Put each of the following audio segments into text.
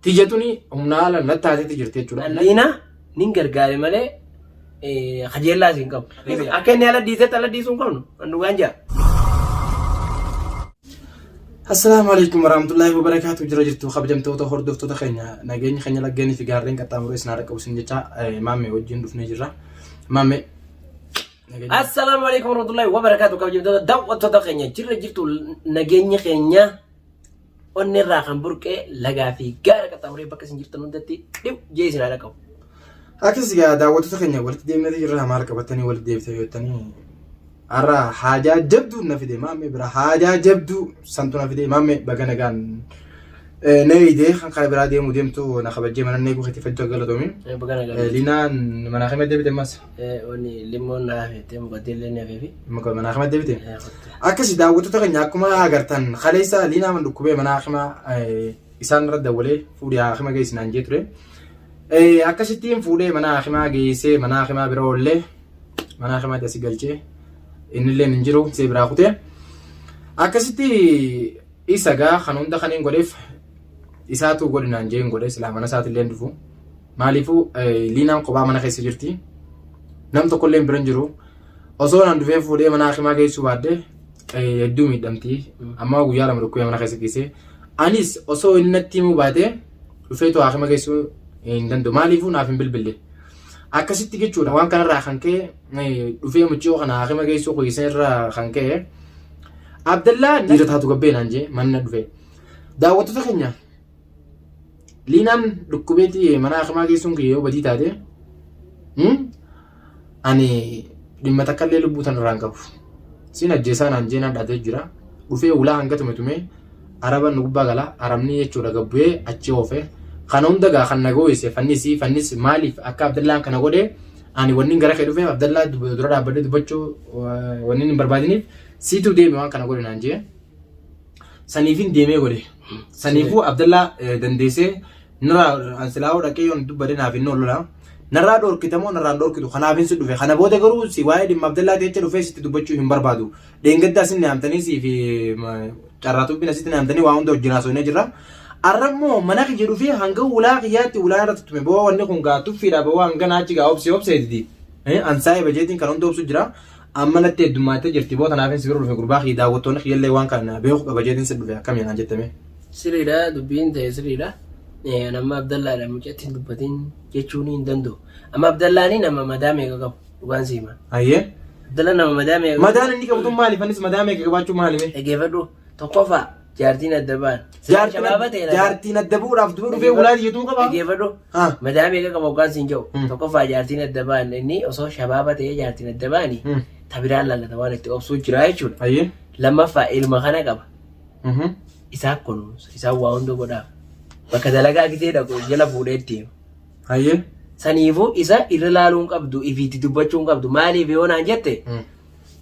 Tijjatuni humnaala nattaatee jirti jechuudha. Liina nin gargaare malee qajeellaa siin qabu. Akka inni ala diisetti ala diisuun qabnu kan dhugaan jira. Assalamu alaikum warahmatullahi wabarakatuh. Jira jirtu kabajamtoota hordoftoota keenya nageenya keenya laggeenii fi gaarreen qaxxaamuree isin haadha qabu isin jecha maammee wajjin dhufnee jirra. Maammee. Assalamu alaikum warahmatullahi wabarakatuh. Kabajamtoota daawwattoota keenya jira jirtu nageenya keenya onni irraa kan burqee lagaa fi gaara qaxxaamuree bakka isin jirtan hundatti dhibu jee isin haadha qabu. Akkasii daawwattoota keenya walitti deemnee jirra maal qabatanii walitti deebitee yootanii arra haajaa jabduu na fide maammee bira haajaa jabduu santu na fide maammee baga nagaan neeyidee kan kara biraa deemuu deemtu na kabajjee mana neeguu keetti fajjoo galatoomi. Liinaan manaa kama deebite mas. Oni limoon na hafete mukatiin illee ni hafeefi. Muka manaa kama deebite. Akkasii daawwattoota keenya akkuma agartan kaleessa liinaa man dhukkubee manaa kama isaan irra dawwalee fuudhee haakima geessinaan jee ture. Akkasittiin fuudhee mana hakimaa geessee mana hakimaa bira oollee mana hakimaa asii galchee innillee hin jiru see biraa kutee akkasitti isa gaa kan hunda kaniin godheef isaatu godhinaan jeen godhe silaa mana isaatiillee hin dhufu maaliifuu liinaan kophaa mana keessa jirti nam tokkollee bira hin jiru osoo naan dhufee fuudhee mana hakimaa geessuu baadde hedduu miidhamti amma guyyaa lama dhukkubee mana keessa geessee anis osoo inni natti himuu baatee dhufeetu hakima geessuu hin danda'u maaliifuu naaf hin bilbille akkasitti jechuudha waan kanarraa kan ka'e dhufee mucoo kana hakima geessuu qoyisee irraa kan ka'e Abdallaa dhiira taatu gabbee naan jee manna dhufee daawwattoota keenya liinaan dhukkubeetti mana hakimaa geessuun kiyyoo badii taate ani dhimma takkaallee lubbuu tanarraa hin qabu siin ajjeesaa naan jee naan dhaatee jira dhufee ulaa hanga tume araba nu gubbaa gala arabni jechuudha gabbu'ee achi oofee kana hunda gaa kan nagooyise fannis maaliif akka Abdallaan kana godhe ani wanni gara kee dhufe Abdallaa dura dhaabbadee dubbachuu wanni hin barbaadiniif siitu deeme waan kana godhe naan jee saniifin deemee godhe saniifuu Abdallaa dandeessee nurraa ansilaa'uu dhaqee yoon dubbade naaf hin ooludha narraa dhorkitamoo narraan dhorkitu kanaafin si dhufe kana booda garuu si waa'ee dhimma Abdallaa jecha dhufee sitti dubbachuu hin barbaadu dheengaddaa sinni hamtanii si fi carraatubbina sitti hamtanii waa hunda wajjin haasofnee jirra. Arrabmoo mana kiyya dhufee hanga ulaa kiyyaatti ulaa irratti tume boo wanni kun gaa tuffiidha boo hanga naachi gaa obseetiti ansaa'ee bajeetiin kan hunda obsu jira amma natti heddummaatee jirti boo kanaafin si bira dhufe gurbaa kiyya daawwattoonni kiyyallee waan kana beeku qaba jeetiin si dhufe akkamiin naan jettame. Siriidha dubbiin ta'e siriidha. Nama Abdallaadha mucatti hin dubbatiin jechuun hin danda'u. Amma Abdallaanii nama madaa meeqa qabu dhugaan siima. Ayyee. Abdallaan nama madaa meeqa qabu. Madaan inni qabu tun maaliif anis madaa meeqa qabaachuu maalime? Dhageeffadhu tokkoffaa. Jaartiin adda ba'an. Jaartiin adda bu'uudhaaf dhufee ulaa dhiyeetuu qaba. Dhageeffadhu. Madaa meeqa qaba hoggaan siin jedhu. Tokkoffaa jaartiin adda ba'an inni osoo shabaaba ta'ee jaartiin adda ba'anii tabiraan laallata waan itti obsuu jira jechuudha. Lammaffaa ilma kana qaba. Isaa kunuunsa isaa waa hunda godhaaf. Bakka dalagaa gitee dhaqu jala fuudhee itti hima. Saniifuu isa irra laaluun qabdu ifiitti dubbachuun qabdu maaliif yoo naan jette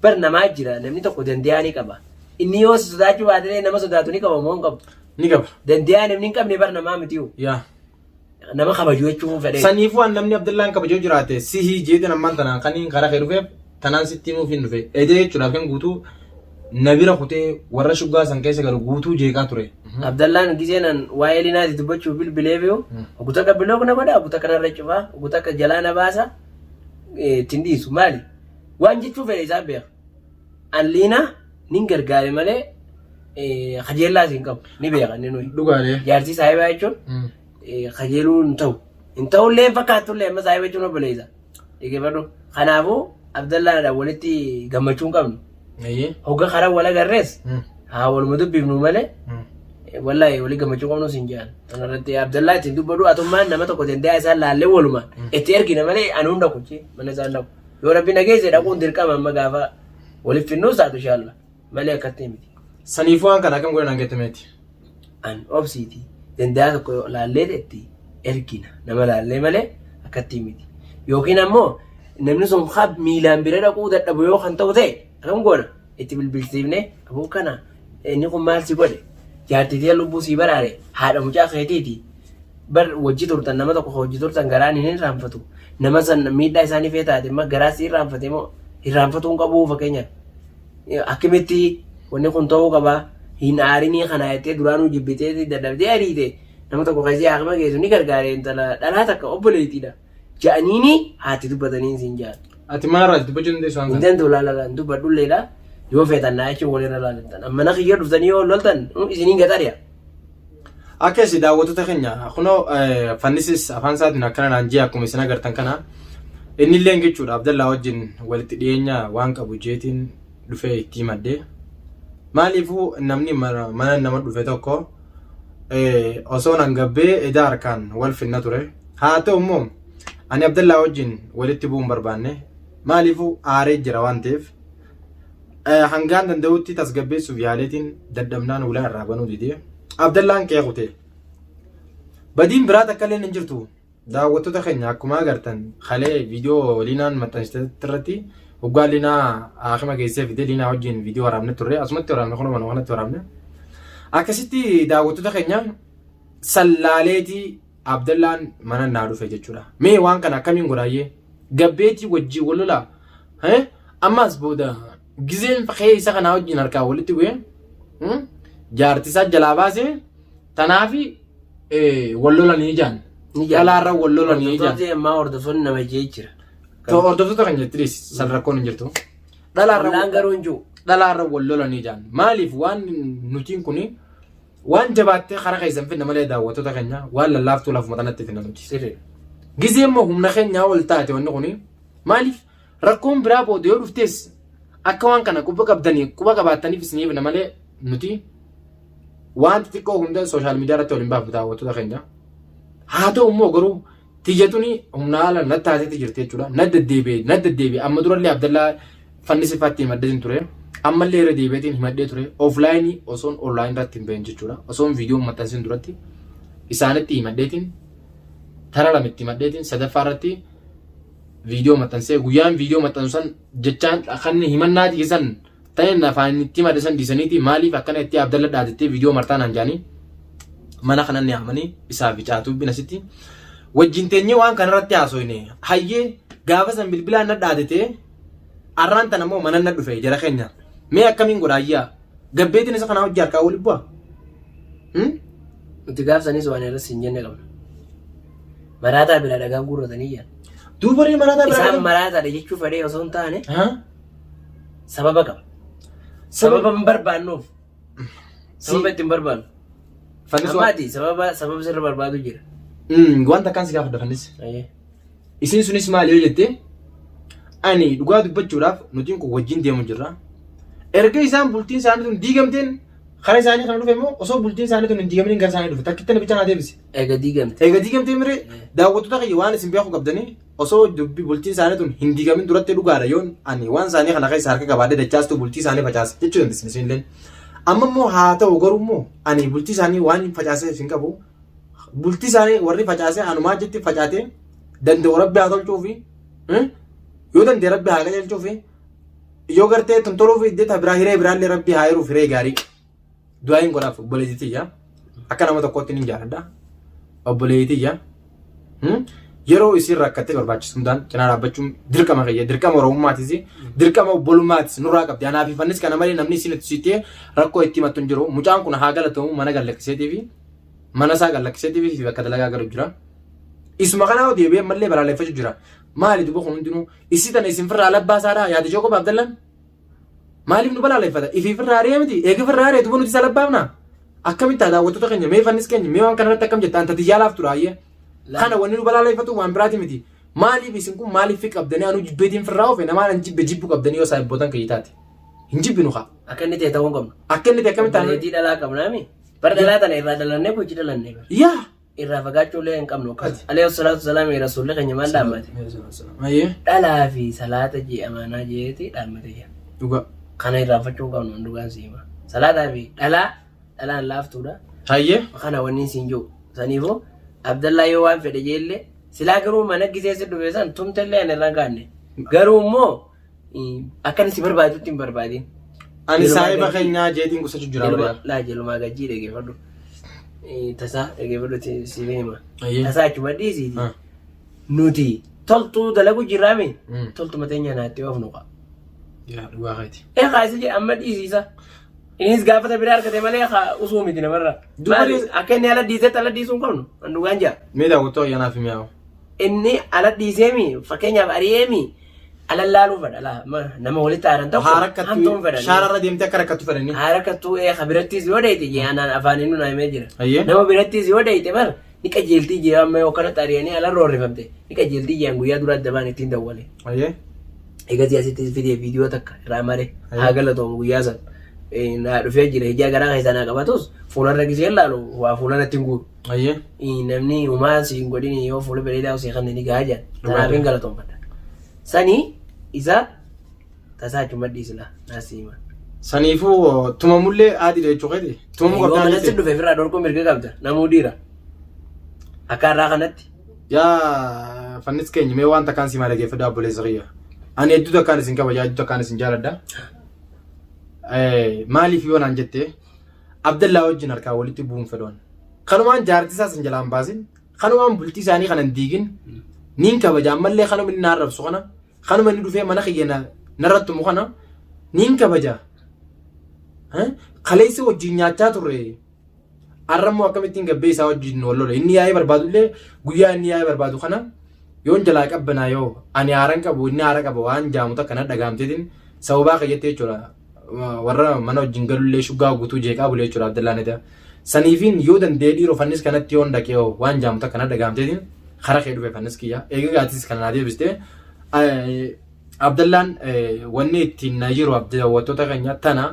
bar namaa jira namni tokko dandeeyanii qaba. Inni yoo sodaachuu baatee nama sodaatu ni qaba moo hin qabu? Ni qaba. Dandeeyaa namni hin qabne bar namaa mitiyu. Nama kabajuu jechuun fedhe. Saniifuu waan namni Abdallaan kabajuu jiraate sihii jeetiin ammaan tanaan kaniin karaa kee dhufeef tanaan sitti himuuf hin dhufe. Edee jechuudhaaf kan guutuu nabira kutee warra shuggaa san keessa galu guutuu jeeqaa ture. Abdallaan giseenan waa'ee linaati dubbachuuf bilbilee beeku. Oguta akka biloo kana godha oguta kanarra cufaa oguta akka jalaa na baasa ittiin dhiisu maali? Waan jechuu fedhe isaan beeka. An liinaa nin gargaare malee qajeellaa siin qabu ni beeka inni nuyi. Dhugaalee. Jaartii saayibaa jechuun qajeeluu hin ta'u. Hin ta'ullee fakkaatullee amma saayibaa jechuun obboleessa. Dhageeffadhu. Kanaafuu Abdallaadhaan walitti gammachuu hin qabnu. Hogga karaa wal agarrees haa waluma dubbifnu malee wallahi walii gammachuu qabnu siin jedhan. Kanarratti Abdallaa ittiin dubbadhu atummaan nama tokko dandeeyaa isaan laallee walumaan itti ergina malee ani hunda kuchii mana isaan dhaqu. Yoo rabbi nageesse dhaquun dirqama amma gaafa waliif finnuus taatu shaalla. Malee akkatti miti. Saniifuu waan kana akkam godhan geettimeeti. An obsiiti danda'a tokko laallee itti ergina nama laallee malee akkatti miti. Yookiin ammoo namni sun miilaan bira dhaquu dadhabu yoo kan ta'u ta'e akkam goona itti bilbilsiifnee abuu kana inni kun maal si godhe jaartitii lubbuu sii baraare haadha mucaa keetiiti bar wajji turtan nama tokko hojii turtan garaan hin irraanfatu nama san miidhaa isaanii fee taate amma garaa si irraanfate moo irraanfatuu hin qabu fakkeenyaaf. Akkamitti wanni kun ta'uu qaba hin aarinii kana jettee duraanuu jibbitee dadhabdee ariite nama tokko keessi haakima geessu ni gargaare intala dhalaa takka obboleettiidha. Ja'aniini haati dubbatanii siin ja'an. Ati maarraa dubbachuu dandeessu waan kana? Intaan tolaa lalaan dubbadhulleedha. Yoo feetan naa jechuun walirra laalattan. Amma na kiyya dhuftanii yoo loltan isiniin gaxariya. Akkasi daawwattoota keenya kunoo fannisis afaan isaatiin akkana naan jee akkuma isin agartan kana inni illee jechuudha Abdallaa wajjin walitti dhiyeenya waan qabu jeetiin dhufee itti himadde. Maaliifuu namni mana nama dhufe tokko osoo nan gabbee edaa harkaan wal finna ture. Haa ta'u immoo ani Abdallaa wajjin walitti bu'uun barbaanne maaliifuu aaree jira waan ta'eef hangaan danda'utti tasgabbeessuuf yaaleetiin dadhabnaan ulaa irraa banuu didee Abdallaan qeequte. Badiin biraa takka illee hin jirtu. Daawwattoota keenya akkuma agartan halee viidiyoo liinaan maxxansiteetti irratti hoggaa liinaa haakima geessee fidee liinaa wajjin viidiyoo waraabne turre asumatti waraabne kun mana kanatti waraabne. Akkasitti daawwattoota keenya sallaaleetii Abdallaan mana naa dhufe jechuudha. Mee waan kana akkamiin godhaayyee gabbeetii wajjii wal lolaa ammas booda gizeen faqee isa kanaa wajjin harkaa walitti bu'ee jaartisaa jalaa baasee tanaafi wal lolanii jaan. Dhalaarra wal lolanii jaan. Ammaa hordoftoonni nama jee jira. Hordoftoota kan jettiis salrakkoon hin jirtu. Dhalaarra wal lolanii jaan. Maaliif waan nutiin kuni waan jabaattee karaa keessan finna malee daawwattoota keenya waan lallaaftuu lafuma tanatti finna nuti. Gizee immoo humna keenyaa ol taate wanni kuni maaliif rakkoon biraa booda yoo dhuftees akka waan kana quba qabaataniif isiniif na malee nuti waan xixiqqoo hunda sooshaal miidiyaa irratti waliin baafnu daawwattoota keenya. Haa ta'u immoo garuu tiyyatuuni humna haala na taateetti jirti jechuudha. Na deddeebi'e amma durallee Abdallaa fannisifaatti himaddeetiin ture. Ammallee irra deebi'eetiin himaddee ture. Offlaayinii osoon onlaayin irratti hin bahin jechuudha. Osoon viidiyoo maxxansin duratti isaanitti himaddeetiin tara lamitti himaddeetiin sadaffaa irratti viidiyoo maxxansee guyyaan viidiyoo maxxansu san jechaan kan himannaa dhiyeessan ta'een afaan itti maddeessan dhiisaniiti maaliif akkana itti Abdalla dhaatettee viidiyoo martaan hanjaanii mana kanan yaamanii isaaf bicaatu binasitti wajjin teenyee waan kanarratti haasoyne hayyee gaafa san bilbilaan na dhaatetee arraan tan ammoo mana na dhufe jara keenya mee akkamiin godhaayyaa gabbeetiin isa kanaa hojii harkaa waliin bu'a. Nuti gaafsanis waan irratti hin jenne qabna. Maraataa bira dhagaan guurratanii jiran. Duubarii maraataa bira isaan maraataadha jechuu fedhee osoo hin taane sababa qaba. Sababa hin barbaannuuf. Sababa ittiin barbaannu. Ammaati sababa sirra barbaadu jira. Wanta akkaan si gaafadha fannis. Isin sunis maali yoo jettee ani dhugaa dubbachuudhaaf nutiin kun wajjin deemu jirra. Erga isaan bultiin isaanii tun diigamteen karaa isaanii kana dhufe immoo osoo bultiin isaanii tun hin diigamin gara isaanii dhufe takkitti na bichaan adeemsi. Eega diigamtee miree daawwattoota kiyya waan isin beeku qabdanii osoo dubbi bultiin isaanii tun hin diigamin duratti dhugaadha yoon ani waan isaanii kana keessa harka qabaadde dachaastu bultii isaanii facaase jechuu dandeessin isinillee. Amma immoo haa ta'u garuu immoo ani bultii isaanii waan facaasee hin qabu bultii isaanii warri facaasee anumaa jetti facaatee danda'u rabbi haa tolchuufi yoo danda'e rabbi haa qajeelchuufi yoo gartee tontoluuf iddeta biraa hiree biraallee rabbi haa hiruuf hiree gaarii du'aayin godhaaf obboleettiyya akka nama tokkotti ni jaalladha obboleettiyya yeroo isin rakkattee barbaachisu hundaan cinaa dhaabbachuun dirqama kiyya dirqama oromummaatis dirqama obbolummaattis nurraa qabdi anaa fi fannis kana malee namni isin itti sittee rakkoo itti himattu hin jiru mucaan kun haa galatamu mana gallakkiseetii fi mana isaa gallakkiseetii fi bakka dalagaa galu jira isuma kanaa deebi'ee mallee balaaleffachuu jira maali duba kun hundinuu isii tana isin firraa labbaa isaadhaa yaada joo qofa Abdallaan maaliif nu balaaleffata ifii firraa aree miti eegi firraa aree duba nuti isa labbaafna akkamitti daawwattoota keenya mee fannis keenya mee waan kanarratti akkam jetta anta xiyyaalaaf tura ayyee kana wanni nu balaaleffatu waan biraati miti maaliif isin kun maaliif fi qabdanii anu jibbeetiin firraa ofe namaan an jibbu qabdanii yoo saayibbootan kayyitaati hin jibbinu haa akka inni ta'e ta'uu qabna akka inni ta'e akkamitti taane bareedii dhalaa qabnaami bara dhalaa tana irraa dhalannee boci dhalannee yaa irraa fagaachuullee hin qabnu akkasi alayhi salaatu salaam rasuulli keenya maal dhaammate dhalaa fi salaata jee amaanaa jeeti dhaammate jira dhuga kana irraa fachuu qabnu dhugaan siima salaataa fi dhalaan laaftuudha hayyee kana wanni siin jiru saniifoo Abdallaa yoo waan fedhe jeellee silaa garuu mana giseessi dhufe san tumtellee ani irraa gaanne garuu immoo akka si barbaadutti hin barbaadin. Ani saahiba keenyaa jeetiin gusachuu jira. Laa jelumaa gajjii dhageeffadhu. Tasaa dhageeffadhu si beema. Tasaa achuma dhiisiiti. Nuti toltuu dalagu jirraame toltuma teenya naatti oofnu qaba. Yaa dhugaa keeti. Kaasii jedhe amma dhiisiisa. Inis gaafata biraa argate malee usuu miti namarra. Akka inni ala dhiisetti ala dhiisuu hin qabnu. Dhugaan jaa. Mee daawwattoo ayyaanaaf himiyaa'u. Inni ala dhiiseemi fakkeenyaaf ari'eemi ala laaluu fedha nama walitti aaran ta'u hamtuun fedha. Shaararra deemtee akka rakkattu fedhanii. Haa rakkattuu birattis yoo deeyte jee anaan afaaniin nu naamee jira. Nama birattis yoo deeyte bar ni qajeeltii jee amma yoo kanatti ari'anii ala roorrifamte ni qajeeltii jeen guyyaa duraa dabaan ittiin dawwale. Egaa siyaasitti fidee viidiyoo takka irraa maree haa galatoomu guyyaa sana. Na dhufee jira ijaa garaa keessaa naa qabatus fuularra gisee laalu waa fuularratti hin guuru. Namni uumaa si hin godhin yoo fuula bareedaa osoo kan inni gahaa jiran kanaaf hin galatoomfadha. Sanii isa tasaa achuma dhiisila naasima. Saniifuu tumamullee aadiidha jechuudha. Tumamuu qabdaan jechuudha. Yoo dhufee firraa dorgoo mirga qabda namuu dhiira. Akka irraa kanatti. Yaa fannis keenya mee waan takkaan si malee geeffadha obboleessa kiyya. Ani hedduu takkaan isin kabajaa hedduu takkaan isin jaaladha. Maaliif yoo naan jettee Abdallaa wajjin harkaa walitti bu'uun fedhoon. Kanumaan jaartii isaas hin jalaan baasin. Kanumaan bultii isaanii kana hin diigin. Niin kabaja ammallee kanuma inni naarrabsu kana. Kanuma inni dhufee mana kiyya narratti mu kana. Niin kabaja. Kaleessa wajjin nyaachaa turre. Arrammoo akkamittiin gabbee isaa wajjin wallola. Inni yaa'ee barbaadullee guyyaa inni yaa'ee barbaadu kana. Yoon jalaa qabbanaa yoo ani haaran qabu inni haara qaba waan jaamuta kana dhagaamteetiin sababaa kayyattee jechuudha. Warra mana wajjin galullee shuggaa guutuu jeeqaa bulee jechuudha Abdallaan Edaa. Saniifiin yoo danda'ee dhiiroo fannis kanatti yoon dhaqee waan jaamuta kana dhagaamteetiin kara kee dhufe fannis kiyya. Egaa gaatis kana naa deebistee Abdallaan wanni ittiin na jiru daawwattoota keenya tana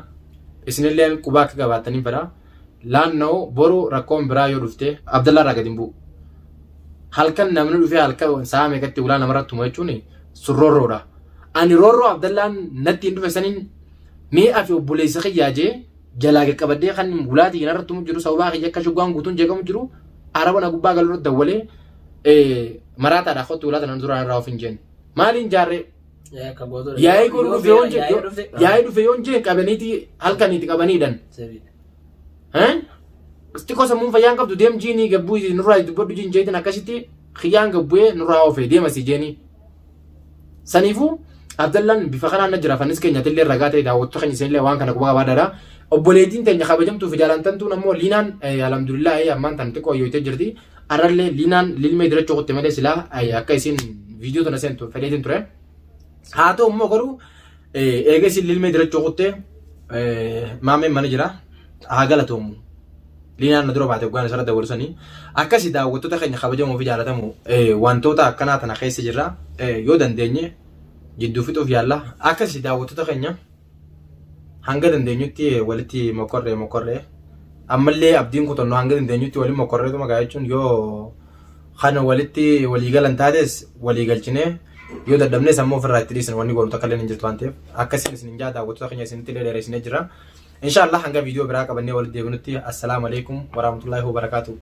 isinillee qubaa akka qabaatanii fedha. Laannoo boru rakkoon biraa yoo dhufte Abdallaan irraa gadi hin bu'u. Halkan namni dhufee halkan sa'a meeqatti ulaa namarratti tumu jechuun surroorroodha. Ani roorroo Abdallaan natti hin dhufe saniin mee afi obboleessa kiyyaa jee jalaa qaqqabadee kan ulaatii irratti jiru sababaa kiyya akka shuggaan guutuun jeeqamu jiru araba na gubbaa galuu irratti dawwalee maraataadhaa qotti ulaata nan duraan irraa of hin jenne. Maaliin jaarree? Yaa'ii kun dhufe yoon jee yaa'ii dhufe yoon jee qabaniiti halkaniiti qabaniidhan. Xiqqoo sammuun fayyaan qabdu deem jiinii gabbuu nurraa dubbadhu jiin jeetiin akkasitti kiyyaan gabbu'ee nurraa oofee deemasi jeenii. Saniifuu Abdallaan bifa kanaan na jira fannis keenyatti illee ragaa ta'e daawwattoota keenya isinillee waan kana quba qabaadhaadha. Obboleettiin teenya kabajamtuu fi jaalantantuun ammoo liinaan alhamdulillah ammaan tan xiqqoo yooyitee jirti. Arrallee liinaan lilmee dirachuu qotte malee silaa akka isin viidiyoo tana seentu fedheetiin ture. Haa ta'u immoo garuu eega isin lilmee dirachuu qotte maameen mana jira haa galatoomu. Liinaan na dura baate waan isarra dabarsanii akkasii daawwattoota keenya kabajamoo fi jaalatamu wantoota akkanaa tana keessa jirra yoo dandeenye jidduu fixuuf yaalla akkasii daawwattoota keenya hanga dandeenyutti walitti mokorree ammallee abdiin kutannoo hanga dandeenyutti waliin mokorreetu magaa jechuun yoo kana walitti walii galan taates walii galchinee yoo dadhabnees ammoo ofirraa itti dhiisan wanni goonu takka illee hin jirtu waan ta'eef akkasiin isin jaa daawwattoota keenya isinitti illee dheeressinee jira. Inshallah hanga viidiyoo biraa qabannee walitti deebinutti assalaamu alaikum warahmatullahi wabarakatuh.